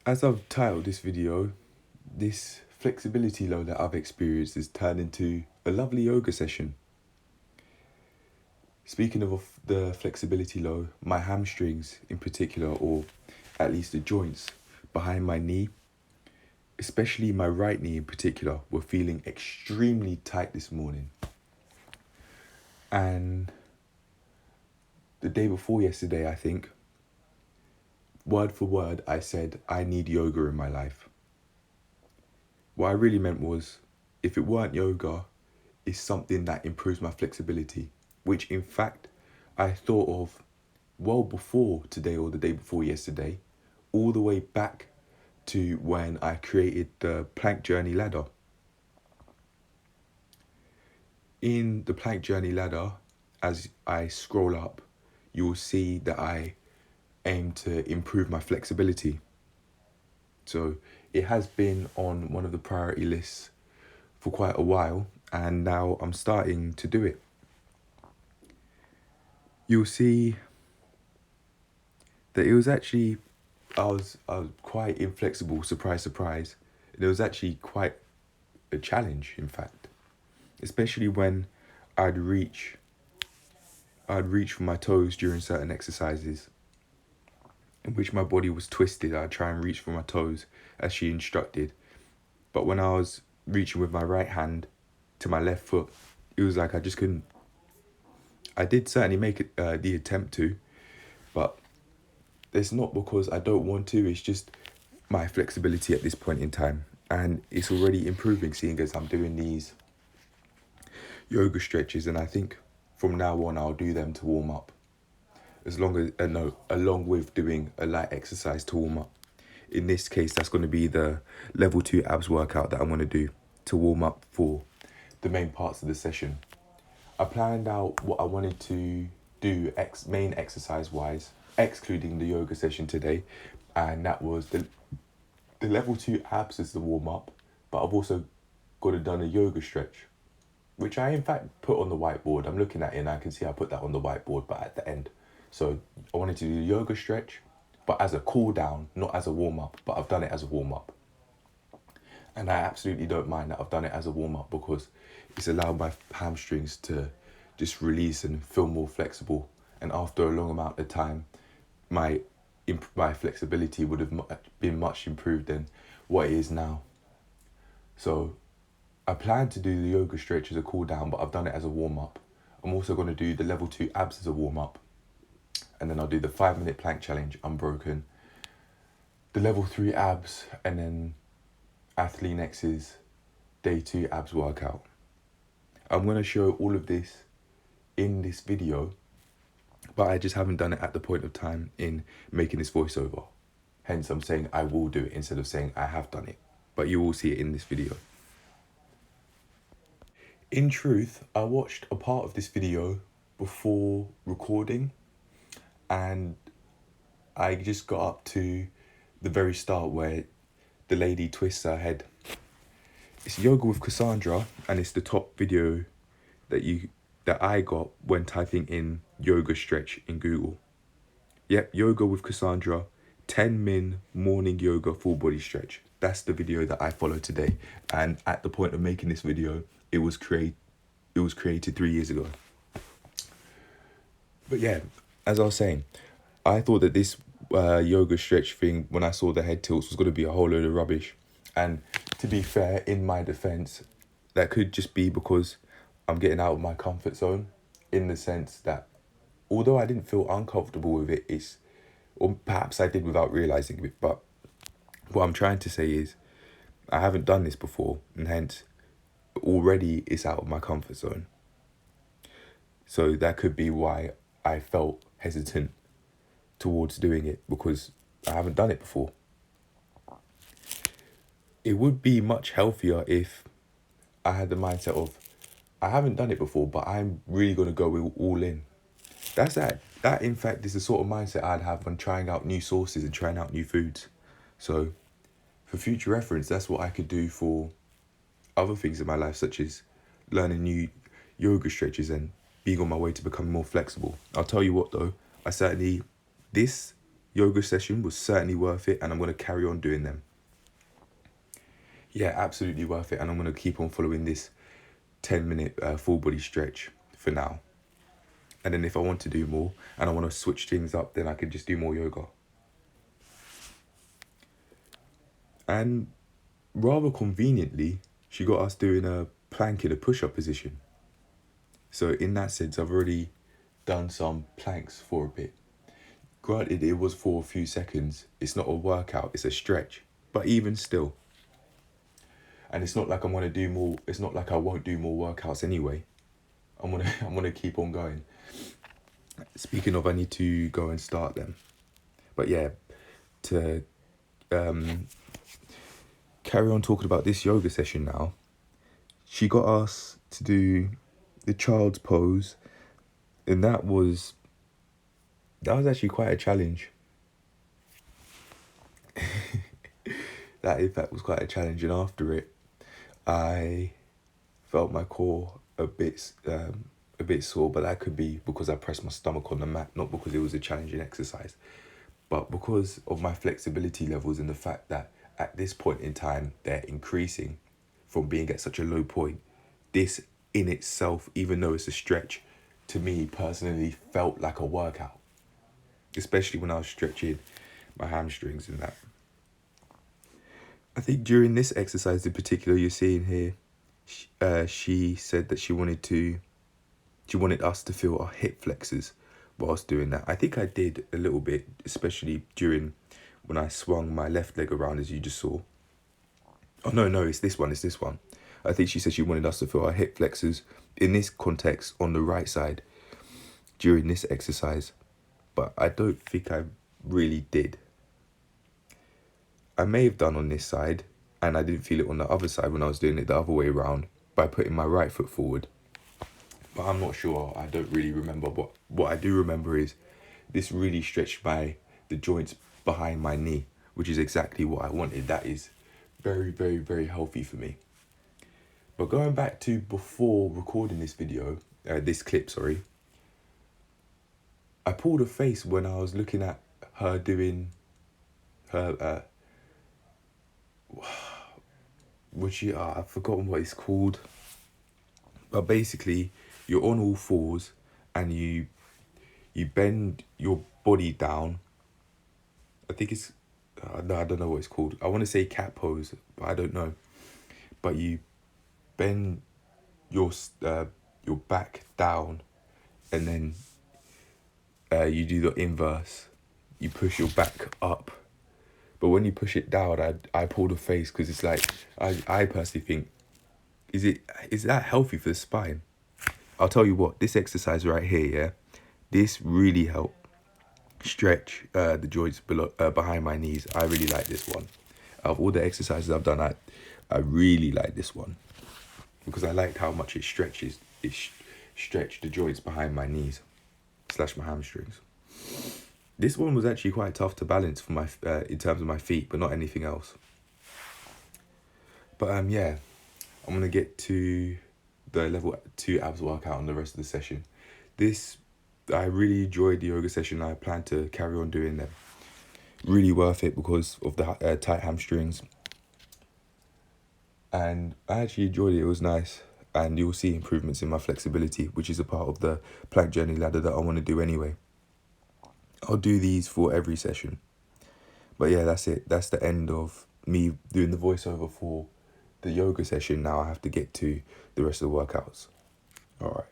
As I've titled this video, this flexibility low that I've experienced has turned into a lovely yoga session. Speaking of the flexibility low, my hamstrings in particular, or at least the joints behind my knee, especially my right knee in particular, were feeling extremely tight this morning. And the day before yesterday, I think, word for word, I said, I need yoga in my life. What I really meant was, if it weren't yoga, it's something that improves my flexibility, which in fact I thought of well before today or the day before yesterday, all the way back to when I created the plank journey ladder. In the plank journey ladder, as I scroll up, you will see that I aim to improve my flexibility. So it has been on one of the priority lists for quite a while, and now I'm starting to do it. You'll see that it was actually, I was quite inflexible, surprise, surprise. It was actually quite a challenge, in fact, especially when I'd reach for my toes during certain exercises in which my body was twisted. I'd try and reach for my toes as she instructed. But when I was reaching with my right hand to my left foot, it was like I just couldn't. I did certainly make it, the attempt to, but it's not because I don't want to, it's just my flexibility at this point in time. And it's already improving, seeing as I'm doing these yoga stretches, and I think from now on I'll do them to warm up. Along with doing a light exercise to warm up. In this case, that's going to be the level 2 abs workout that I'm going to do to warm up for the main parts of the session. I planned out what I wanted to do main exercise wise, excluding the yoga session today, and that was the level 2 abs as the warm up, but I've also got to done a yoga stretch, which I in fact put on the whiteboard. I'm looking at it and I can see I put that on the whiteboard, but at the end. So I wanted to do the yoga stretch, but as a cool down, not as a warm up, but I've done it as a warm up. And I absolutely don't mind that I've done it as a warm up, because it's allowed my hamstrings to just release and feel more flexible. And after a long amount of time, my flexibility would have been much improved than what it is now. So I plan to do the yoga stretch as a cool down, but I've done it as a warm up. I'm also going to do the level 2 abs as a warm up. And then I'll do the 5-minute plank challenge unbroken, the level 3 abs, and then Athlete X's day 2 abs workout. I'm going to show all of this in this video, but I just haven't done it at the point of time in making this voiceover. Hence I'm saying I will do it instead of saying I have done it, but you will see it in this video. In truth, I watched a part of this video before recording, and I just got up to the very start where the lady twists her head. It's Yoga with Cassandra, and it's the top video that I got when typing in yoga stretch in Google. Yep, Yoga with Cassandra, 10-min morning yoga full body stretch. That's the video that I followed today. And at the point of making this video, it was created 3 years ago. But yeah, as I was saying, I thought that this yoga stretch thing, when I saw the head tilts, was going to be a whole load of rubbish. And to be fair, in my defense, that could just be because I'm getting out of my comfort zone, in the sense that although I didn't feel uncomfortable with it, or perhaps I did without realizing it, but what I'm trying to say is I haven't done this before, and hence already it's out of my comfort zone. So that could be why I felt hesitant towards doing it, because I haven't done it before. It would be much healthier if I had the mindset of, I haven't done it before, but I'm really going to go all in. That in fact is the sort of mindset I'd have when trying out new sauces and trying out new foods. So for future reference, that's what I could do for other things in my life, such as learning new yoga stretches and being on my way to becoming more flexible. I'll tell you what though, this yoga session was certainly worth it, and I'm going to carry on doing them. Yeah, absolutely worth it, and I'm going to keep on following this 10-minute full body stretch for now. And then if I want to do more and I want to switch things up, then I can just do more yoga. And rather conveniently, she got us doing a plank in a push-up position. So in that sense, I've already done some planks for a bit. Granted, it was for a few seconds. It's not a workout, it's a stretch. But even still. And it's not like I'm gonna do more. It's not like I won't do more workouts anyway. I'm gonna keep on going. Speaking of, I need to go and start them. But yeah, to carry on talking about this yoga session now. She got us to do the child's pose, and that was actually quite a challenge. That in fact was quite a challenge, and after it, I felt my core a bit sore, but that could be because I pressed my stomach on the mat, not because it was a challenging exercise, but because of my flexibility levels and the fact that at this point in time they're increasing from being at such a low point. This in itself, even though it's a stretch, to me personally felt like a workout, especially when I was stretching my hamstrings and that. I think during this exercise in particular you're seeing here, she said that she wanted us to feel our hip flexors whilst doing that. I think I did a little bit, especially during when I swung my left leg around, as you just saw. Oh, no, it's this one. I think she said she wanted us to feel our hip flexors in this context on the right side during this exercise, but I don't think I really did. I may have done on this side, and I didn't feel it on the other side when I was doing it the other way around by putting my right foot forward. But I'm not sure. I don't really remember. But what I do remember is this really stretched the joints behind my knee, which is exactly what I wanted. That is very, very, very healthy for me. But going back to before recording this clip, I pulled a face when I was looking at her doing her, I've forgotten what it's called. But basically, you're on all fours and you bend your body down. I think it's, no, I don't know what it's called. I want to say cat pose, but I don't know. But you bend your back down, and then you do the inverse. You push your back up, but when you push it down, I pull the face because it's like I personally think, is that healthy for the spine? I'll tell you what, this exercise right here, yeah, this really helped stretch the joints behind my knees. I really like this one. Out of all the exercises I've done, I really like this one because I liked how much it stretched the joints behind my knees / my hamstrings. This one was actually quite tough to balance for my in terms of my feet, but not anything else. But yeah, I'm gonna get to the level 2 abs workout on the rest of the session. I really enjoyed the yoga session. I plan to carry on doing them. Really worth it because of the tight hamstrings. And I actually enjoyed it. It was nice. And you'll see improvements in my flexibility, which is a part of the plank journey ladder that I want to do anyway. I'll do these for every session. But yeah, that's it. That's the end of me doing the voiceover for the yoga session. Now I have to get to the rest of the workouts. All right.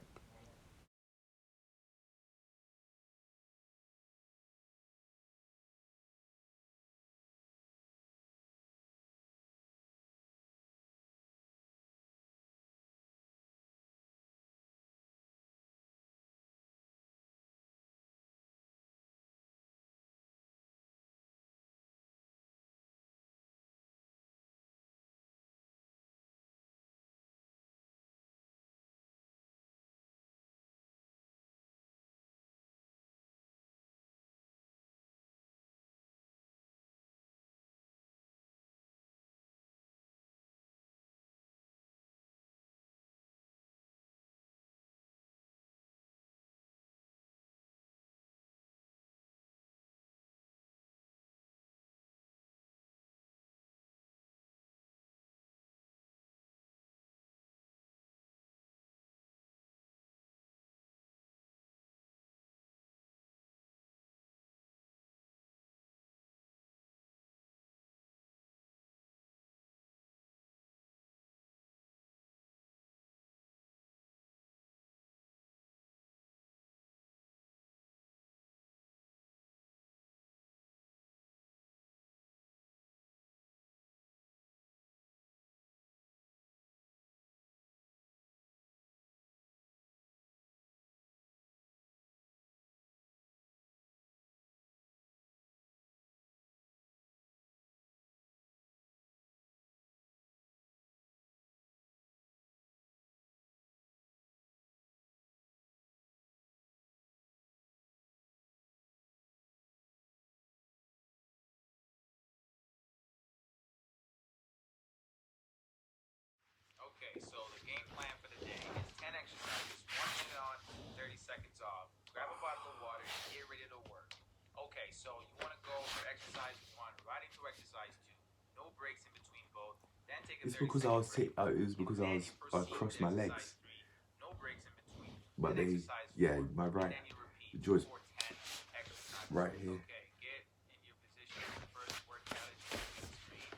so you want to go for exercise 1 right into exercise 2. No breaks in between both. Then take a It's 30 because I second was break. it was because And then you I proceed with crossed my exercise legs, 3. No breaks in between. but Then they exercise 4. yeah my And right then you repeat the 2 joints or 10 exercises. right here. Okay, get in your position for the first workout as you see on the screen.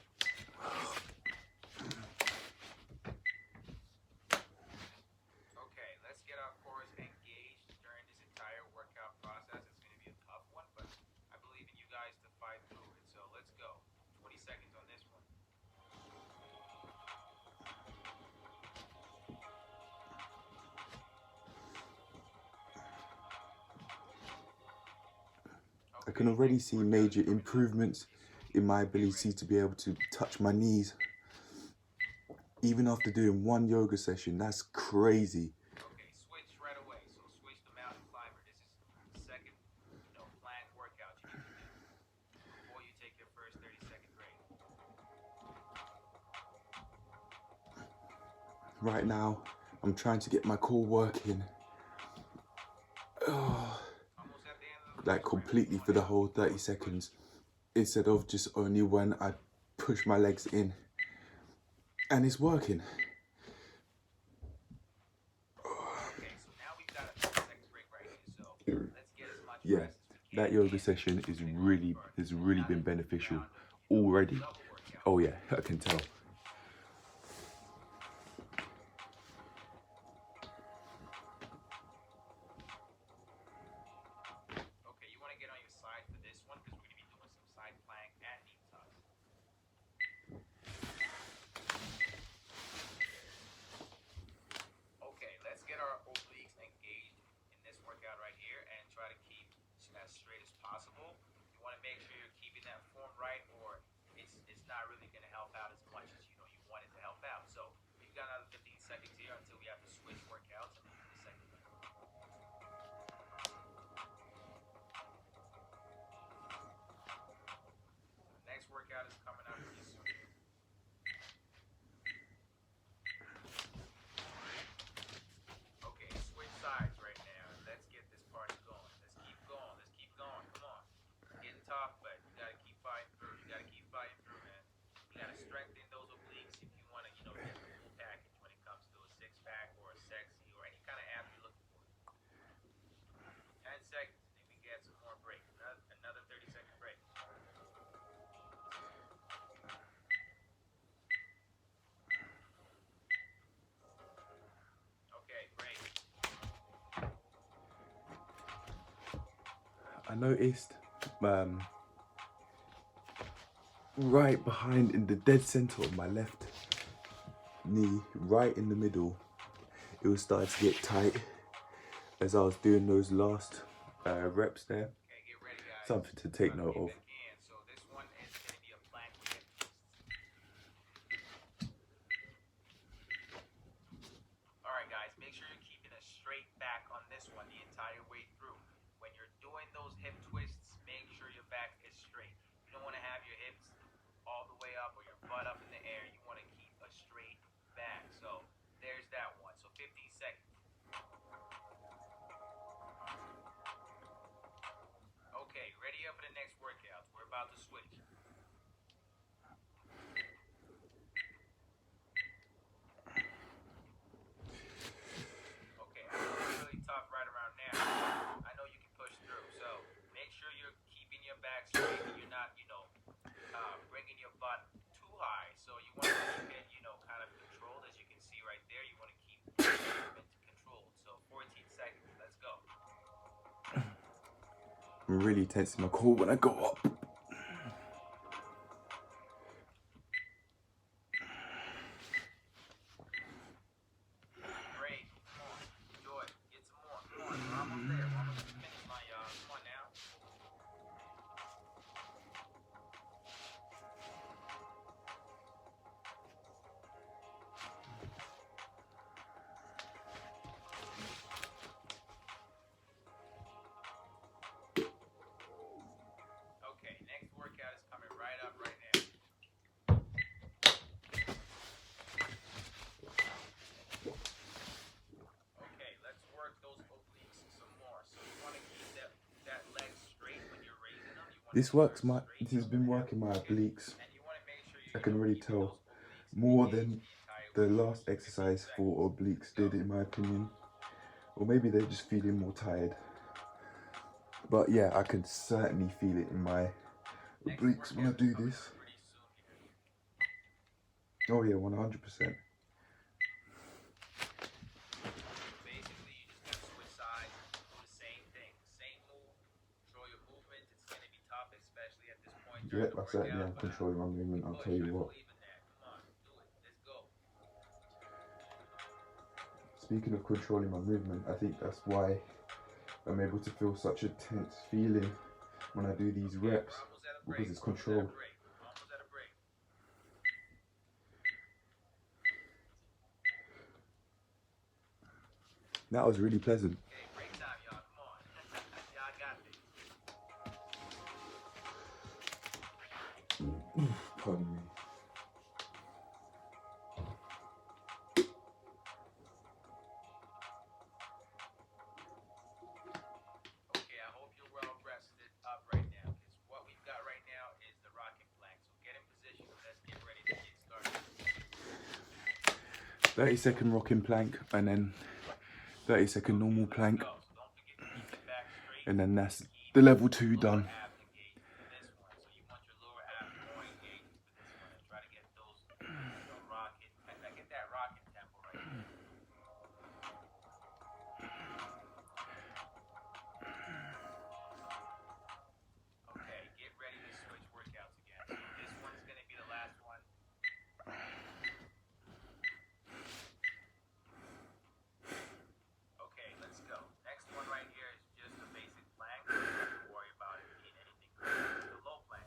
Okay, let's get our cores engaged during this entire workout process. It's going to be a tough one, but I believe in you guys to fight through it. So let's go. 20 seconds on this one. I can already see major improvements in my ability to be able to touch my knees, even after doing one yoga session. That's crazy. Okay, switch right away. So switch to mountain climber. This is the second, planned workout you need to do before you take your first 30-second break. Right now, I'm trying to get my core working. Almost at the end of the Like first round. completely for the whole 30 seconds, instead of just only when I push my legs in, and it's working. Okay, so now we've got a 30-second break right here. So let's get as much Yeah, rest as we can. that yoga session has really been beneficial already. Oh yeah, I can tell. Okay, you want to get on your side for this one because we're going to be doing some side plank and knee tucks. Okay, let's get our obliques engaged in this workout right here and try to keep as straight as possible. You want to make sure you're keeping that form right, or it's not really going to help out as much as you want it to help out. So we've got another 15 seconds here until we have to switch workouts and move to the second one. The next workout is coming up pretty soon. Okay, switch sides right now. Let's get this party going. Let's keep going. Let's keep going. Come on. It's getting tough, but you gotta keep fighting through. You gotta keep fighting through, man. You gotta strengthen those obliques if you wanna, get the full package when it comes to a six-pack or a sexy or any kind of abs you're looking for. 10 seconds, and then we get some more break. Another 30-second break. Okay, great. I noticed right behind in the dead center of my left knee, right in the middle, it was starting to get tight as I was doing those last reps there. Okay, get ready, guys. Something to take note of. So this one is going to be a plank with hip twists. All right, guys, make sure you're keeping a straight back on this one the entire way through. When you're doing those hip twists, make sure your back is straight. You don't want to have your hips all the way up or your butt up in the air. You want to keep a straight back. So there's that one. So 15 seconds. Okay, ready up for the next workout. We're about to switch. Okay, I know it's really tough right around now. I know you can push through. So make sure you're keeping your back straight and you're not, bringing your butt too high. So you want to keep it, kind of controlled. As you can see right there, you want to keep the movement controlled. So 14 seconds. Let's go. I'm really tensing my core when I go up. Great. Come on. Enjoy. Get some more. Come on. We're almost there. We're almost at the finish line, y'all. Come on now. Okay, This has been working my obliques. I can really tell more than the last exercise for obliques did, in my opinion. Or maybe they're just feeling more tired. But yeah, I can certainly feel it in my obliques when I do this. Oh yeah, 100%. Basically, you just gotta switch sides, do the same thing, same move, control your movement. It's gonna be tough, especially at this point during Yep, the I certainly workout. am But controlling my movement, I'll push. tell you I what. believe in that. Come on, do it. Let's go. Speaking of controlling my movement, I think that's why I'm able to feel such a tense feeling when I do these Okay, reps, we're almost at a break. because it's Almost at a controlled. break. Almost at a break. That was really pleasant. Okay, break time, y'all. Come on. Y'all got this. Pardon me. Okay, I hope you're well rested up right now, because what we've got right now is the rocking plank. So get in position. Let's get ready to get started. 30-second rocking plank, and then 30-second normal plank, Go. So don't forget to keep your back straight. and then that's the level 2 Lower done. abs engaged for this one. So you want your lower abs more engaged for this one, and try to get those, rocking. Get that rocking tempo right there. Okay, get ready to switch workouts again. So this one's gonna be the last one. Okay, let's go. Next one right here is just a basic plank. Don't have to worry about it being anything crazy. It's a low plank.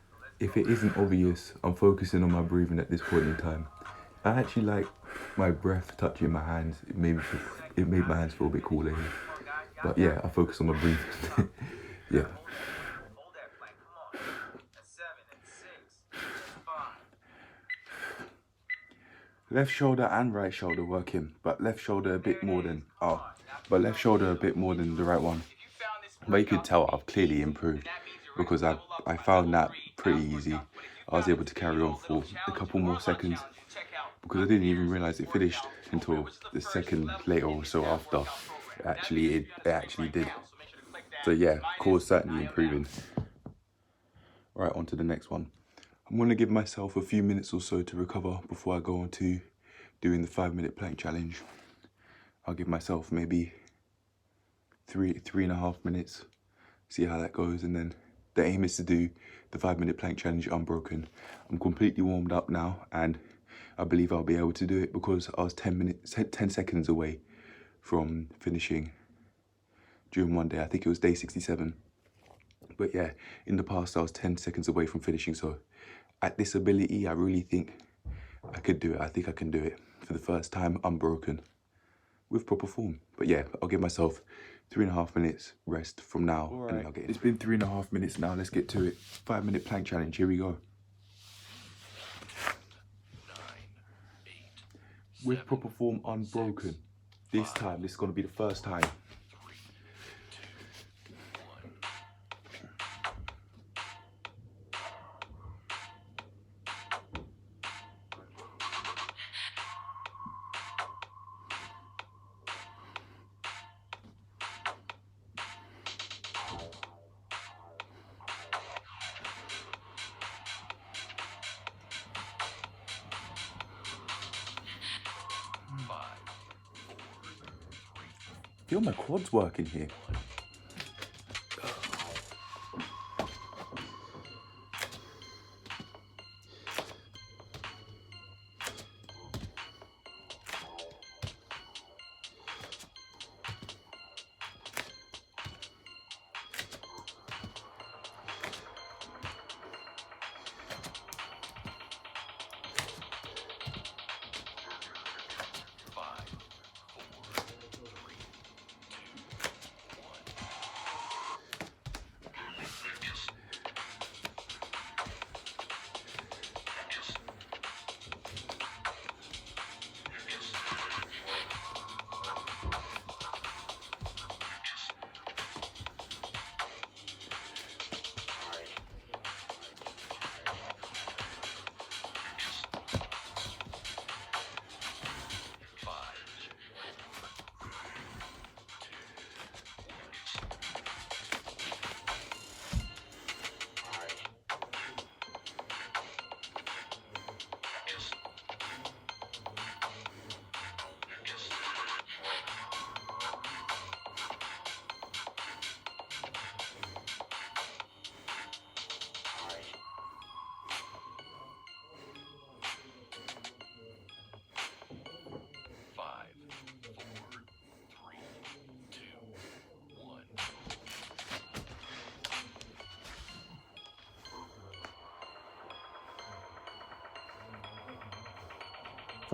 So let's If go. it isn't obvious, I'm focusing on my breathing at this point in time. I actually like my breath touching my hands. It made my hands feel a bit cooler here. But yeah, I focus on my breathing. Yeah. Hold that plank. Come on. That's 7. That's 6. That's 5. Left shoulder and right shoulder working, but left shoulder a bit more than left shoulder a bit more than the right one. But you could tell I've clearly improved, because I found that pretty easy. I was able to carry on for a couple more seconds, because I didn't even realize it finished until the second later or so after. It actually did. So yeah, core's certainly improving. Right, on to the next one. I'm going to give myself a few minutes or so to recover before I go on to doing the 5-minute plank challenge. I'll give myself maybe 3.5 minutes, see how that goes, and then the aim is to do the 5-minute plank challenge unbroken. I'm completely warmed up now, and I believe I'll be able to do it, because I was 10 seconds away from finishing during one day. I think it was day 67. But yeah, in the past I was 10 seconds away from finishing, so at this ability I really think I could do it. I think I can do it for the first time unbroken with proper form. But yeah, I'll give myself 3.5 minutes rest from now. All right. And then I'll get it's been 3.5 minutes now. Let's get to it. 5-minute plank challenge. Here we go. 9, 8, With proper form unbroken. This time, this is going to be the first time. 3, 2, 1. Feel my quads working here.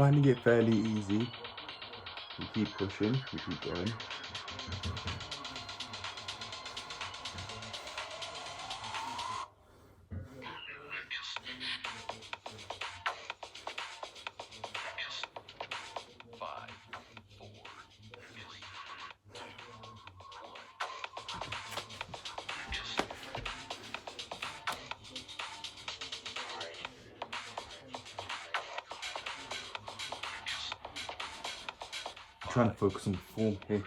finding it fairly easy. We keep pushing, we keep going. I'm trying to focus on form here.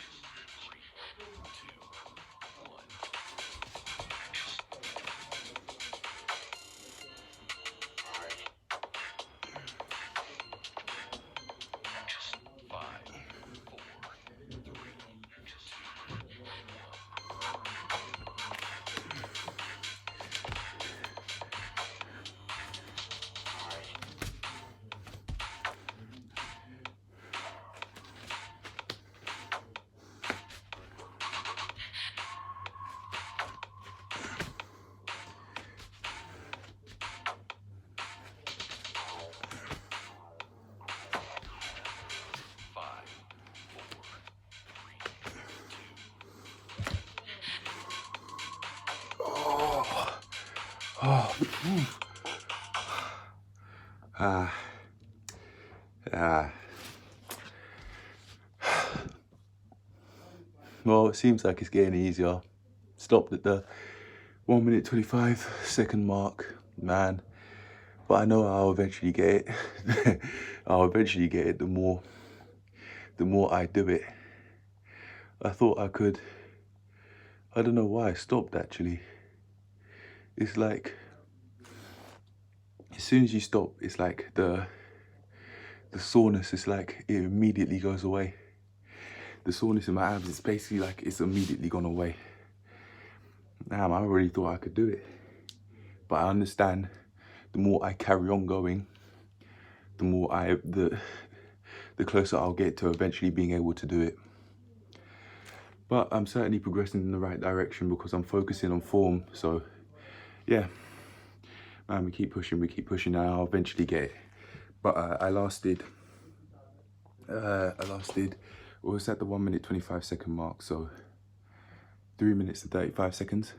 Well, it seems like it's getting easier. Stopped at the 1 minute 25 second mark, man. But I know I'll eventually get it. I'll eventually get it the more I do it. I thought I could. I don't know why I stopped actually. It's like, as soon as you stop, it's like the soreness is like, it immediately goes away. The soreness in my abs is basically like, it's immediately gone away. Damn, I really thought I could do it. But I understand the more I carry on going, the more the closer I'll get to eventually being able to do it. But I'm certainly progressing in the right direction because I'm focusing on form. So yeah, man, we keep pushing and I'll eventually get it. But I lasted, it was at the 1 minute 25 second mark. So 3 minutes and 35 seconds,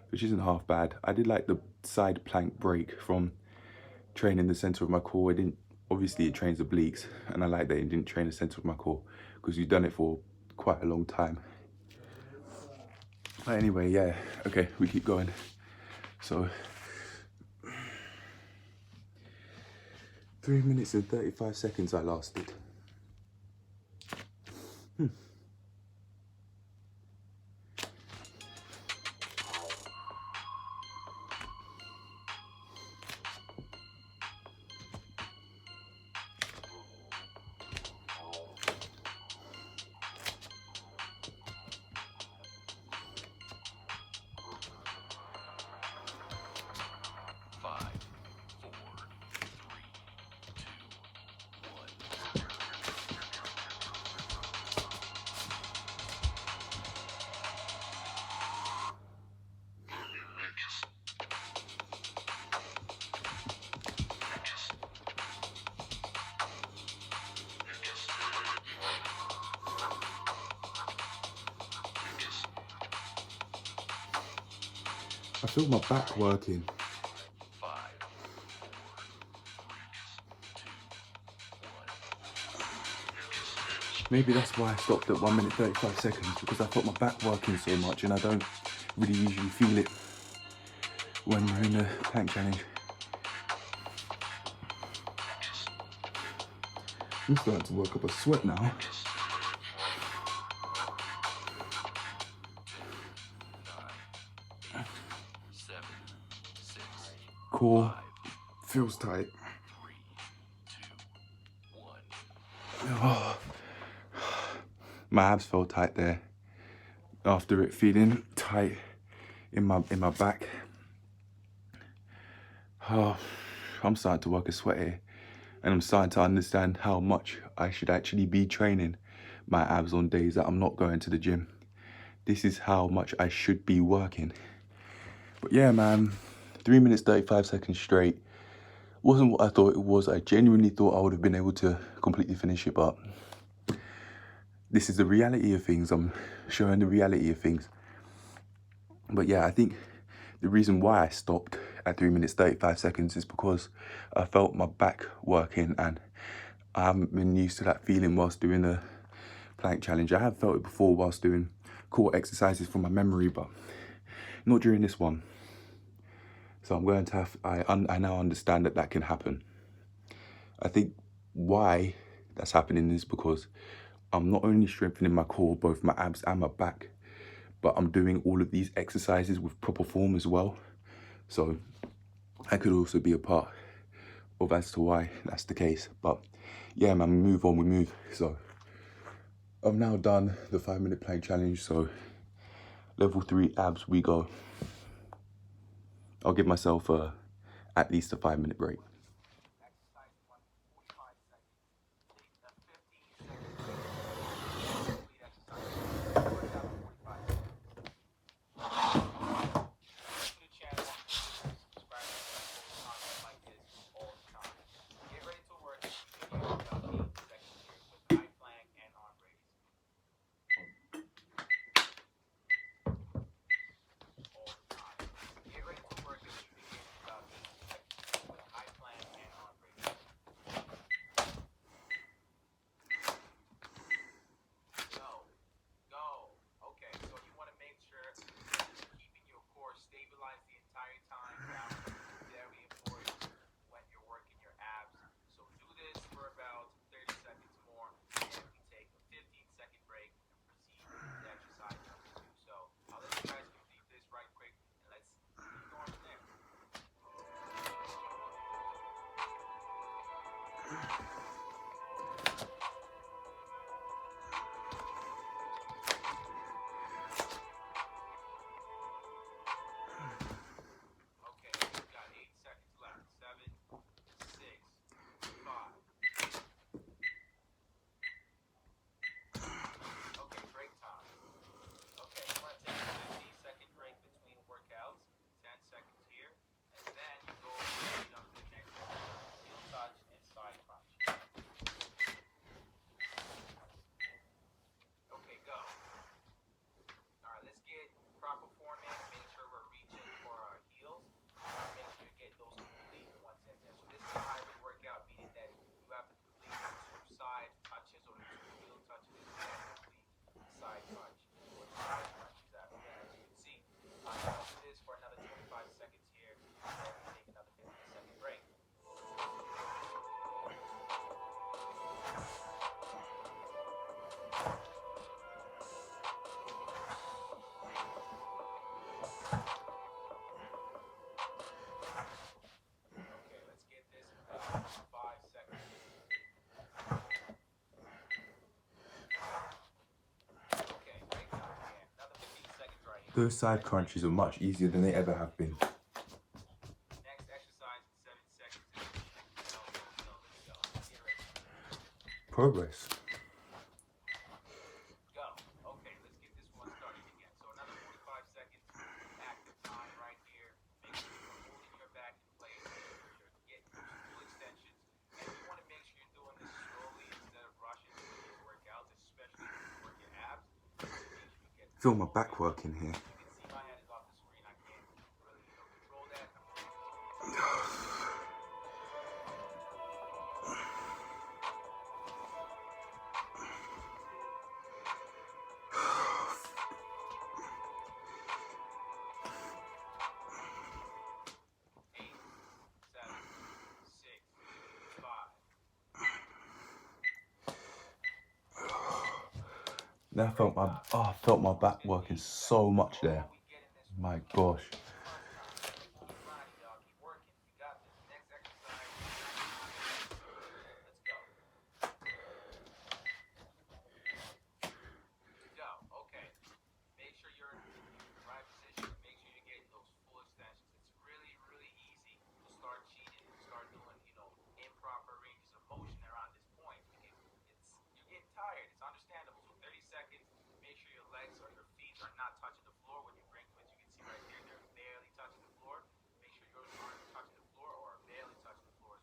which isn't half bad. I did like the side plank break from training the center of my core. Obviously it trains obliques, and I like that it didn't train the center of my core because you've done it for quite a long time. But anyway, yeah, okay, we keep going. So 3 minutes and 35 seconds I lasted. I feel my back working. Maybe that's why I stopped at 1 minute 35 seconds, because I felt my back working so much, and I don't really usually feel it when we're in the plank challenge. I'm starting to work up a sweat now. Core feels tight. Oh. My abs felt tight there after it feeling tight in my back. Oh, I'm starting to work a sweat here, and I'm starting to understand how much I should actually be training my abs on days that I'm not going to the gym. This is how much I should be working. But yeah, man, 3 minutes 35 seconds straight. Wasn't what I thought it was. I genuinely thought I would have been able to completely finish it, but this is the reality of things. I'm showing the reality of things. But yeah, I think the reason why I stopped at 3 minutes 35 seconds is because I felt my back working, and I haven't been used to that feeling whilst doing the plank challenge. I have felt it before whilst doing core exercises from my memory, but not during this one. So I'm going to have, I now understand that can happen. I think why that's happening is because I'm not only strengthening my core, both my abs and my back, but I'm doing all of these exercises with proper form as well. So that could also be a part of as to why that's the case. But yeah, man, we move on, we move. So I've now done the 5-minute plank challenge. So level 3 abs we go. I'll give myself at least a 5-minute break. Exercise 1, 45 seconds. Take a 15-second break. Complete exercise. Workout in 45 seconds. To the channel, subscribe to post content like this all the time. Get ready to work and continue about 8 seconds here with high plank and arm raise. All the time. Get ready to work as we begin in about 8 seconds here with high plank and arm raise. Go. Okay, so you want to make sure that you're keeping your core stabilized the entire time. Balance is very important when you're working your abs. So do this for about 30 seconds more, and we take a 15-second break and proceed to exercise number 2. So I'll let you guys complete this right quick, and let's keep going from there. Okay, we've got 8 seconds left. 7, 6, 5. Okay, break time. Okay, you want to take a 15-second break between workouts, 10 seconds here, and then you go and jump to the next exercise, heel touch and side crunch. Okay, go. All right, let's get proper format. Make sure we're reaching for our heels. Make sure you get those complete ones in there. So this is a hybrid workout, meaning that you have to complete the 2 side touches or the 2 heel touches and complete the side crunch or the side crunches after that. As you can see, I'm going to do this for another 25 seconds here, and then we take another 15-second break. Okay, let's get this in about 5 seconds. Okay, break time again. Another 15 seconds right here. Those side crunches are much easier than they ever have been. Next exercise in 7 seconds is go. Let's go. Get ready. Progress. Go. Okay, let's get this one started again. So another 45 seconds, active time right here. Make sure you're holding your back in place. Make sure you're getting those full extensions. And you want to make sure you're doing this slowly instead of rushing through these workouts, especially when you work your abs. Make sure you get Feel my back working here. You can see my hand is off the screen. I can't really, control that. Eight, 7, 6, 5. Now I felt my back working so much there. We get in this My gosh. crunch time. Keep grinding, y'all. Keep working. You got this. Next exercise. Let's go. Go. Okay. Make sure you're in the right position. Make sure you're getting those full extensions. It's really, really easy to start cheating and start doing, improper ranges of motion around this point because you're getting tired. It's understandable. So 30 seconds. Make sure your legs or your feet are not touching the floor when you bring them. As you can see right there, they're barely touching the floor. Make sure yours aren't touching the floor or barely touching the floor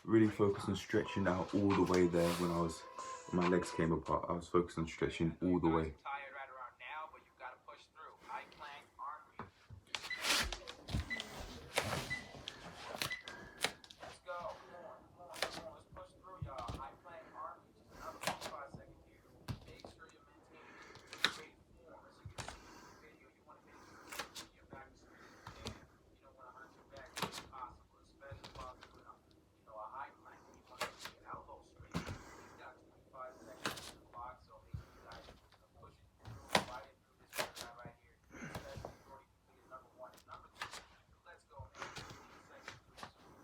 really focused on stretching out all the way there when my legs came apart. I was focused on stretching all the way. Tired right around now, but you gotta push through. High plank, arm reach. Let's go. Come on. Let's push through, y'all. High plank, arm reach. Just another 45 seconds here. Make sure you're maintaining great form. As you can see in the video, you want to make sure you're keeping your back as straight as you can. You don't want to hurt your back if possible, especially while doing a high plank. You want to keep your elbow straight. He's got 25 seconds on the clock, so make sure you guys push it through, fight it through this workout right here, especially if you already completed number 1 and number 2. Let's go, man. 15 seconds, please.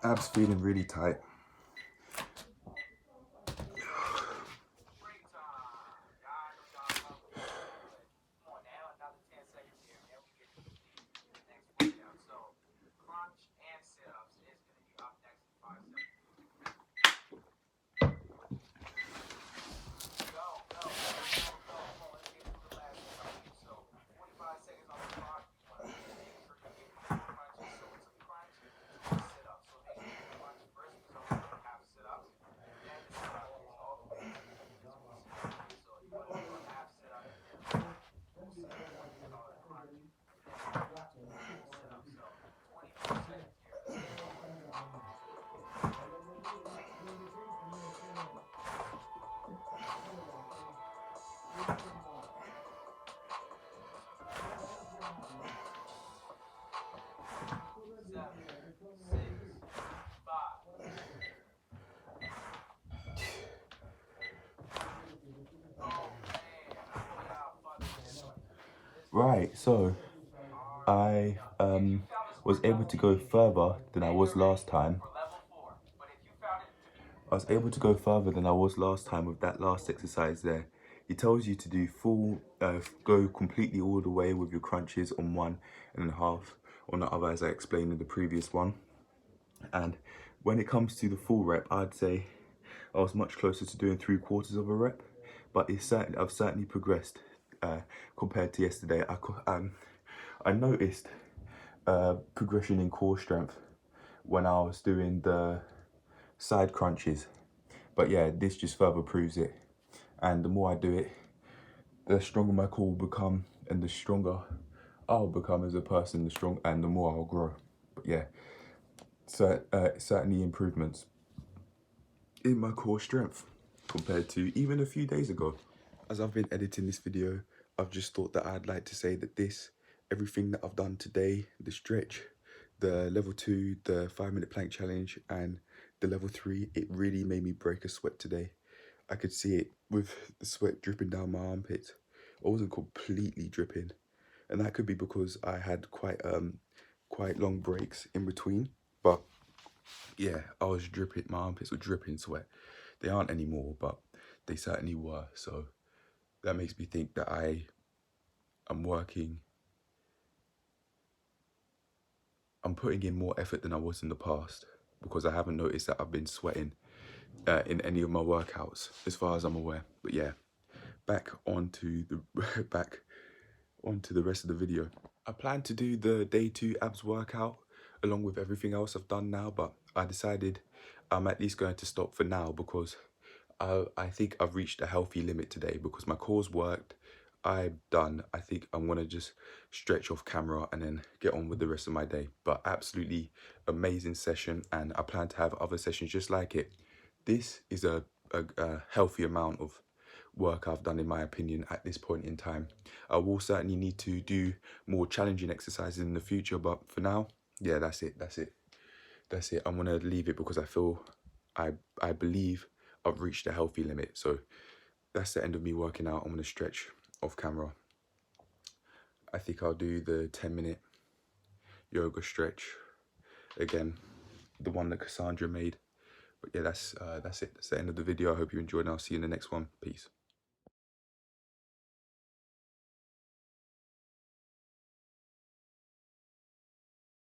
Abs feeling really tight. Break time. I know y'all love it. Come on now, another 10 seconds here, man. We get to the next workout. So, crunch and sit-ups is going to be up next in 5 seconds. Go. Come on, let's get through the last one right here. So, 45 seconds on the clock. You want to make sure you're getting your crunches. So, it's a crunch, it's a sit-up. So, make sure you crunch first because I'm going to have sit-ups. And then the sit-up is all the way to the so you want to do a half sit-up and then full sit-up. You call it a crunch. And then sit-up. So 24 seconds here. Right, so I was able to go further than I was last time. I was able to go further than I was last time with that last exercise there. He tells you to do full, go completely all the way with your crunches on 1.5 on the other, as I explained in the previous one. And when it comes to the full rep, I'd say I was much closer to doing 3/4 of a rep, but I've certainly progressed compared to yesterday. I noticed progression in core strength when I was doing the side crunches, but yeah, this just further proves it. And the more I do it, the stronger my core will become, and the stronger I'll become as a person, and the more I'll grow. But yeah, so certainly improvements in my core strength compared to even a few days ago. As I've been editing this video, I've just thought that I'd like to say that everything that I've done today, the stretch, the level 2, the 5-minute plank challenge, and the level 3, it really made me break a sweat today. I could see it with the sweat dripping down my armpits. I wasn't completely dripping, and that could be because I had quite long breaks in between. But yeah, I was dripping. My armpits were dripping sweat. They aren't anymore, but they certainly were. So that makes me think that I'm putting in more effort than I was in the past, because I haven't noticed that I've been sweating in any of my workouts, as far as I'm aware. But yeah, back onto the rest of the video. I plan to do the day 2 abs workout along with everything else I've done now, but I decided I'm at least going to stop for now because I think I've reached a healthy limit today because my core's worked. I'm done. I think I'm going to just stretch off camera and then get on with the rest of my day. But absolutely amazing session, and I plan to have other sessions just like it. This is a healthy amount of work I've done, in my opinion, at this point in time. I will certainly need to do more challenging exercises in the future, but for now, yeah, that's it. I'm going to leave it because I believe I've reached a healthy limit. So that's the end of me working out. I'm going to stretch off camera. I think I'll do the 10-minute yoga stretch again, the one that Cassandra made. But yeah, that's it. That's the end of the video. I hope you enjoyed, and I'll see you in the next one. Peace.